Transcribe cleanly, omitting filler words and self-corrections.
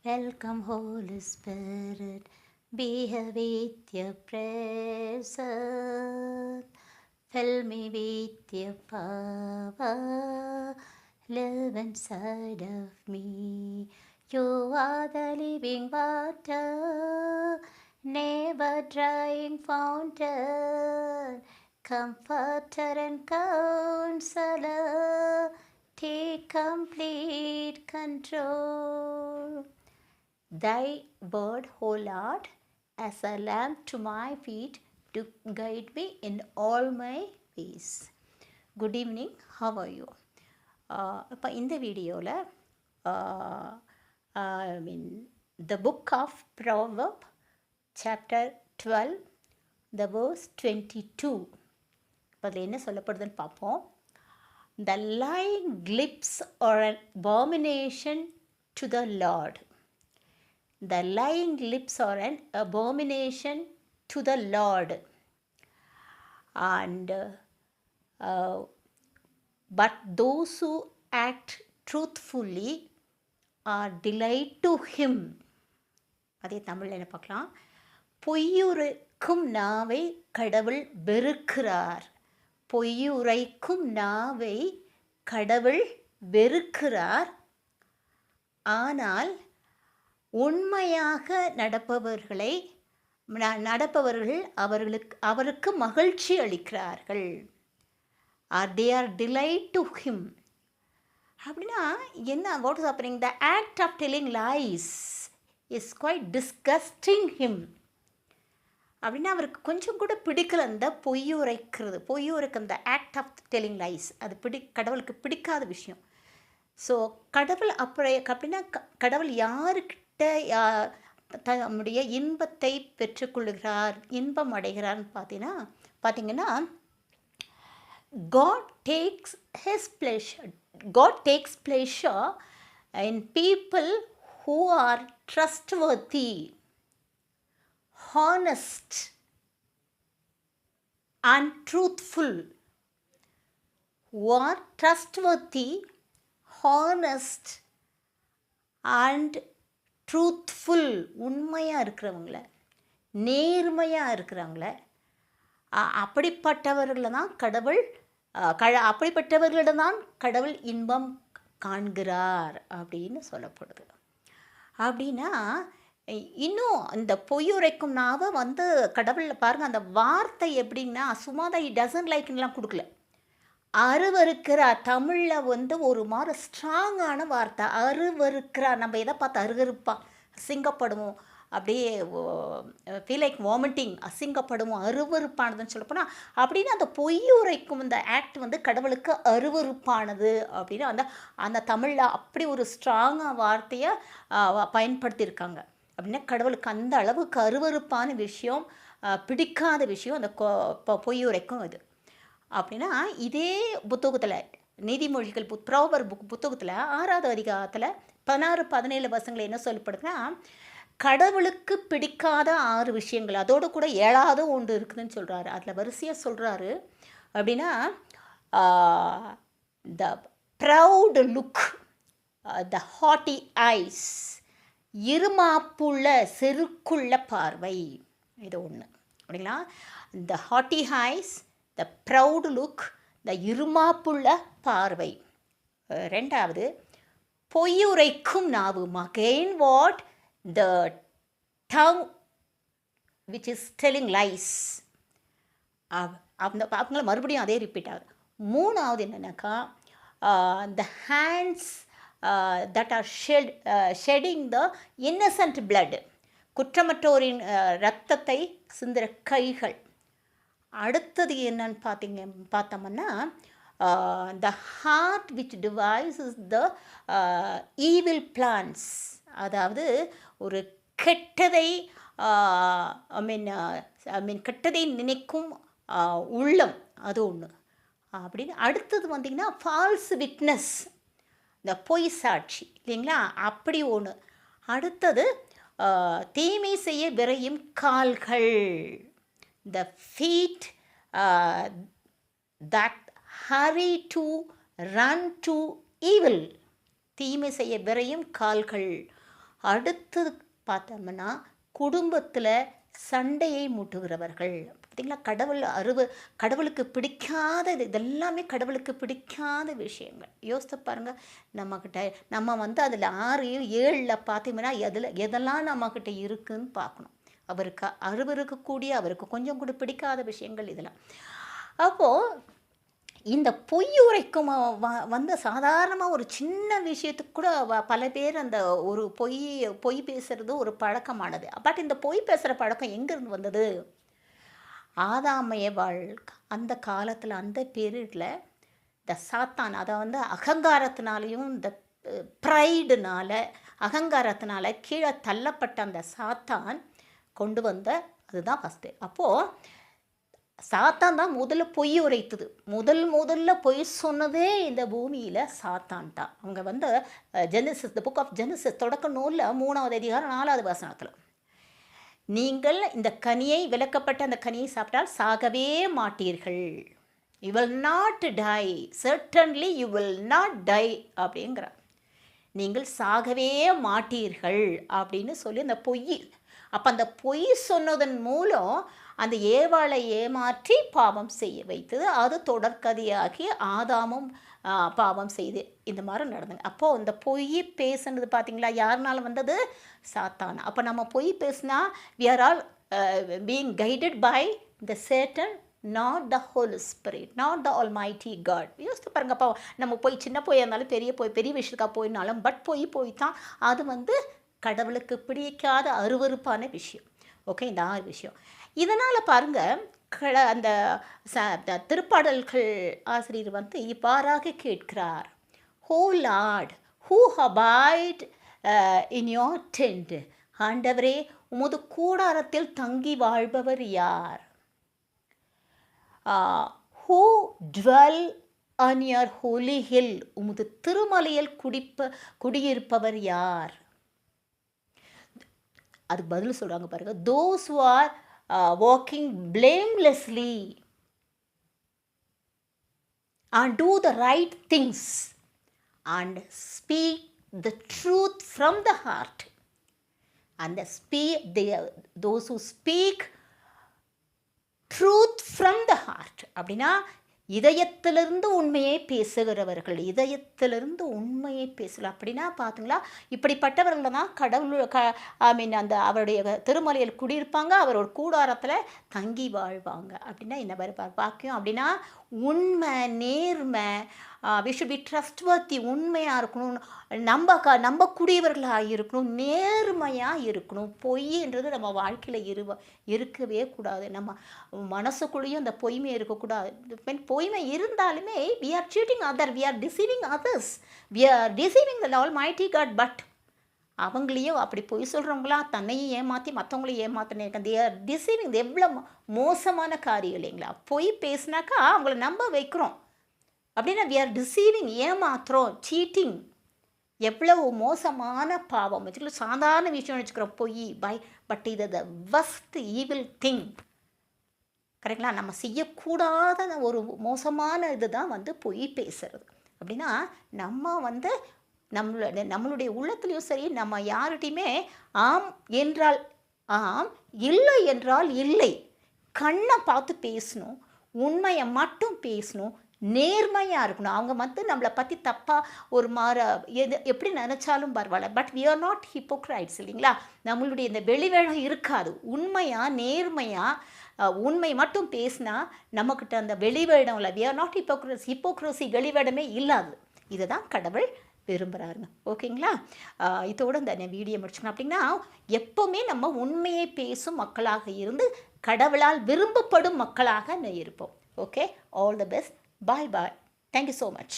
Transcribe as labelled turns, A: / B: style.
A: Welcome, Holy Spirit, be here with your presence. Fill me with your power, live inside of me. You are the living water, never drying fountain, comforter and counselor, take complete control. Thy word, O Lord, as a lamp to my feet, to guide me in all my ways. Good evening, how are you? இப்போ இந்த வீடியோவில் the book of Proverbs, chapter 12, the verse 22. இப்போ அதில் என்ன சொல்லப்படுதுன்னு பார்ப்போம். The lying lips are an abomination to the Lord. The lying lips are an abomination to the Lord. And but those who act truthfully are delight to him. அதே தமிழில் என்ன பார்க்கலாம்? பொய்யுரைக்கும் நாவை கடவுள் வெறுக்கிறார். பொய்யுரைக்கும் நாவை கடவுள் வெறுக்கிறார். ஆனால் உண்மையாக நடப்பவர்கள் அவருக்கு மகிழ்ச்சி அளிக்கிறார்கள். they are delight to him. அப்படின்னா என்ன? What is happening? the act of telling lies is quite disgusting him. அப்படின்னா அவருக்கு கொஞ்சம் கூட பிடிக்கல அந்த பொய்யுரைக்கும் the act of telling lies. அது கடவுளுக்கு பிடிக்காத விஷயம். ஸோ கடவுள் அப்படின்னா கடவுள் யாருக்கிட்ட தம்முடைய இன்பத்தை பெற்றுக்கொள்கிறார், இன்பம் அடைகிறார்னு பார்த்தீங்கன்னா God takes pleasure in people who are trustworthy, honest and truthful. Who are trustworthy, honest and truthful. உண்மையாக இருக்கிறவங்கள, நேர்மையாக இருக்கிறவங்கள, அப்படிப்பட்டவர்களிடம் தான் கடவுள் இன்பம் காண்கிறார் அப்படின்னு சொல்லப்படுது. அப்படின்னா இன்னும் இந்த பொய்யுரைக்கும் நாவை கடவுள் பாருங்கள், அந்த வார்த்தை எப்படின்னா சும்மாதான் இட் டசன்ட் லைக்லாம் கொடுக்கல. அருவருக்கிறார். தமிழில் ஒரு மாதிரி ஸ்ட்ராங்கான வார்த்தை. அருவருக்கிறார். நம்ம எதை பார்த்து அருவருப்பான், அசிங்கப்படுவோம், அப்படியே ஃபீல் லைக் வாமிட்டிங், அசிங்கப்படுவோம், அருவருப்பானதுன்னு சொல்லப்போனால் அப்படின்னு அந்த பொய்யுரைக்கும் இந்த ஆக்ட் கடவுளுக்கு அருவருப்பானது அப்படின்னு அந்த தமிழில் அப்படி ஒரு ஸ்ட்ராங்காக வார்த்தையை பயன்படுத்தியிருக்காங்க. அப்படின்னா கடவுளுக்கு அந்த அளவுக்கு அருவருப்பான விஷயம், பிடிக்காத விஷயம் அந்த பொய்யுரைக்கும் இது. அப்படின்னா இதே புத்தகத்தில் நீதிமொழிகள் ப்ரோவர்ப் புத்தகத்தில் 6வது அதிகாரத்தில் 16-17 வசனங்கள் என்ன சொல்லப்படுதுன்னா, கடவுளுக்கு பிடிக்காத 6 விஷயங்கள், அதோடு கூட 7வது ஒன்று இருக்குதுன்னு சொல்கிறாரு. அதில் வரிசையாக சொல்கிறாரு. அப்படின்னா the proud look, the haughty eyes, இருமாப்புள்ள செருக்குள்ள பார்வை, இது ஒன்று. அப்படிங்களா? The haughty eyes, the proud look, the இருமாப்புள்ள பார்வை. 2வது பொய்யுரைக்கும் நாவு. Again what? The tongue which is telling lies. அவங்கள மறுபடியும் அதே ரிப்பீட் ஆகுது. 3வது என்னன்னாக்கா the hands that are shedding the innocent blood, குற்றமற்றோரின் இரத்தத்தை சிந்துற கைகள். அடுத்தது என்னன்னு பார்த்தோம்னா the heart which devises the evil plans, அதாவது ஒரு கெட்டதை கெட்டதை நினைக்கும் உள்ளம், அது ஒன்று. அப்படின்னு அடுத்தது வந்தீங்கன்னா ஃபால்ஸ் விட்னஸ், இந்த பொய் சாட்சி இல்லைங்களா, அப்படி ஒன்று. அடுத்தது தீமை செய்ய விரையும் கால்கள், the feet that hurry to run to evil. தீமை செய்ய விரையும் கால்கள். அடுத்தது பார்த்தோம்னா குடும்பத்தில் சண்டையை மூட்டுகிறவர்கள். பார்த்திங்களா, கடவுளுக்கு பிடிக்காத இதெல்லாமே கடவுளுக்கு பிடிக்காத விஷயங்கள். யோசித்து பாருங்கள், நம்மக்கிட்ட நம்ம வந்து அதில் 6 7 பார்த்தீங்கன்னா எதெல்லாம் நம்மக்கிட்ட இருக்குதுன்னு பார்க்கணும். அவருக்கு இருக்கக்கூடிய அவருக்கு கொஞ்சம் கூட பிடிக்காத விஷயங்கள் இதெல்லாம். அப்போது இந்த பொய் உரைக்கும் வந்து சாதாரணமாக ஒரு சின்ன விஷயத்துக்கு கூட பல பேர் அந்த ஒரு பொய் பேசுகிறது ஒரு பழக்கமானது. பட் இந்த பொய் பேசுகிற பழக்கம் எங்கேருந்து வந்தது? ஆதாம் ஏவாள் அந்த காலத்தில், அந்த பீரியடில் இந்த சாத்தான், அதை வந்து அகங்காரத்தினாலையும் இந்த அகங்காரத்தினால கீழே தள்ளப்பட்ட அந்த சாத்தான் கொண்டு வந்த அதுதான் ஃபஸ்ட்டு. அப்போது சாத்தான் தான் முதல்ல பொய் உரைத்தது. முதல்ல பொய் சொன்னதே இந்த பூமியில் சாத்தான் தான். அவங்க வந்து Genesis, the book of Genesis தொடக்க நூலில் 3வது அதிகாரம் 4வது வசனத்தில், நீங்கள் இந்த விளக்கப்பட்ட அந்த கனியை சாப்பிட்டால் சாகவே மாட்டீர்கள். You will not tie, certainly you will not tie அப்படிங்கிறார். நீங்கள் சாகவே மாட்டீர்கள் அப்படின்னு சொல்லி அந்த பொய். அப்போ அந்த பொய் சொன்னதன் மூலம் அந்த ஏவாளை ஏமாற்றி பாவம் செய்ய வைத்தது. அது தொடர்கதையாகி ஆதாமும் பாவம் செய்து இந்த மாதிரி நடந்தது. அப்போது இந்த பொய் பேசுனது பார்த்திங்களா, யாருனால வந்தது? சாத்தான். அப்போ நம்ம பொய் பேசினா we are all being guided by the Satan, not the Holy Spirit, not the Almighty God. யோசித்து பாருங்க, அப்போ நம்ம போய் சின்ன பொய்யாக இருந்தாலும் பெரிய விஷயத்துக்காக போயினாலும் பட் பொய் தான் அது வந்து கடவுளுக்கு பிடிக்காத அருவருப்பான விஷயம். ஓகே, இந்த 6 விஷயம். இதனால் பாருங்கள், அந்த திருப்பாடல்கள் ஆசிரியர் வந்து இவ்வாறாக கேட்கிறார். O Lord, who abide in your tent, ஆண்டவரே உமது கூடாரத்தில் தங்கி வாழ்பவர் யார்? Who dwell on your holy hill, உமது திருமலையில் குடியிருப்பவர் யார்? அதுக்கு பதில் சொல்கிறாங்க பாருங்கள். Those who are walking blamelessly and do the right things and speak the truth from the heart, and those who speak truth from the heart அப்படின்னா இதயத்திலிருந்து உண்மையை பேசுகிறவர்கள், இதயத்திலிருந்து உண்மையை பேசலாம் அப்படின்னா பார்த்துங்களா, இப்படிப்பட்டவர்கள் தான் கடவுள் அந்த அவருடைய திருமலையில் குடியிருப்பாங்க, அவரோட கூடாரத்தில் தங்கி வாழ்வாங்க. அப்படின்னா என்ன பாக்கியம் அப்படின்னா உண்மை, நேர்மை, வி ஷுட் பி ட்ரஸ்ட்வர்த்தி, உண்மையாக இருக்கணும், நம்பக்கூடியவர்களாக இருக்கணும், நேர்மையாக இருக்கணும். பொய்ன்றது நம்ம வாழ்க்கையில் இருக்கவே கூடாது. நம்ம மனசுக்குள்ளேயும் அந்த பொய்மை இருக்கக்கூடாது. பொய்மை இருந்தாலுமே we are cheating others, we are deceiving others, we are deceiving the Almighty God. But அவங்களையும் அப்படி பொய் சொல்கிறவங்களாம் தன்னையும் ஏமாற்றி மற்றவங்களையும் ஏமாற்றினேன். they are deceiving. எவ்வளோ மோசமான காரியம் இல்லைங்களா? பொய் பேசினாக்கா அவங்கள நம்ப வைக்கிறோம் அப்படின்னா we are deceiving, ஏமாத்துறோம், சீட்டிங். எவ்வளவு மோசமான பாவம். வச்சுக்கல, சாதாரண விஷயம் வச்சுக்கிறோம் பொய் பட் இது த வஸ்ட் ஈவில் திங். கரெக்டுங்களா? நம்ம செய்யக்கூடாத ஒரு மோசமான இது தான் வந்து பொய் பேசுறது. அப்படின்னா நம்ம வந்து நம்மளுடைய உள்ளத்துலேயும் சரி, நம்ம யார்கிட்டையுமே ஆம் என்றால் ஆம், இல்லை என்றால் இல்லை, கண்ணை பார்த்து பேசணும், உண்மையை மட்டும் பேசணும், நேர்மையாக இருக்கணும். அவங்க வந்து நம்மளை பற்றி தப்பாக ஒரு எப்படி நினச்சாலும் பரவாயில்ல, but we are not hypocrites இல்லைங்களா? நம்மளுடைய இந்த வெளிவேடம் இருக்காது. உண்மையாக நேர்மையாக உண்மை மட்டும் பேசினா நம்மக்கிட்ட அந்த வெளிவேடம் இல்லை. we are not hypocrisy வெளிவேடமே இல்லாது. இதை தான் கடவுள் விரும்புகிறாருங்க. ஓகேங்களா? இதோடு இந்த வீடியோ முடிச்சுக்கணும். அப்படின்னா எப்போவுமே நம்ம உண்மையை பேசும் மக்களாக இருந்து கடவுளால் விரும்பப்படும் மக்களாக இருப்போம். Okay, all the best. Bye bye. Thank you so much.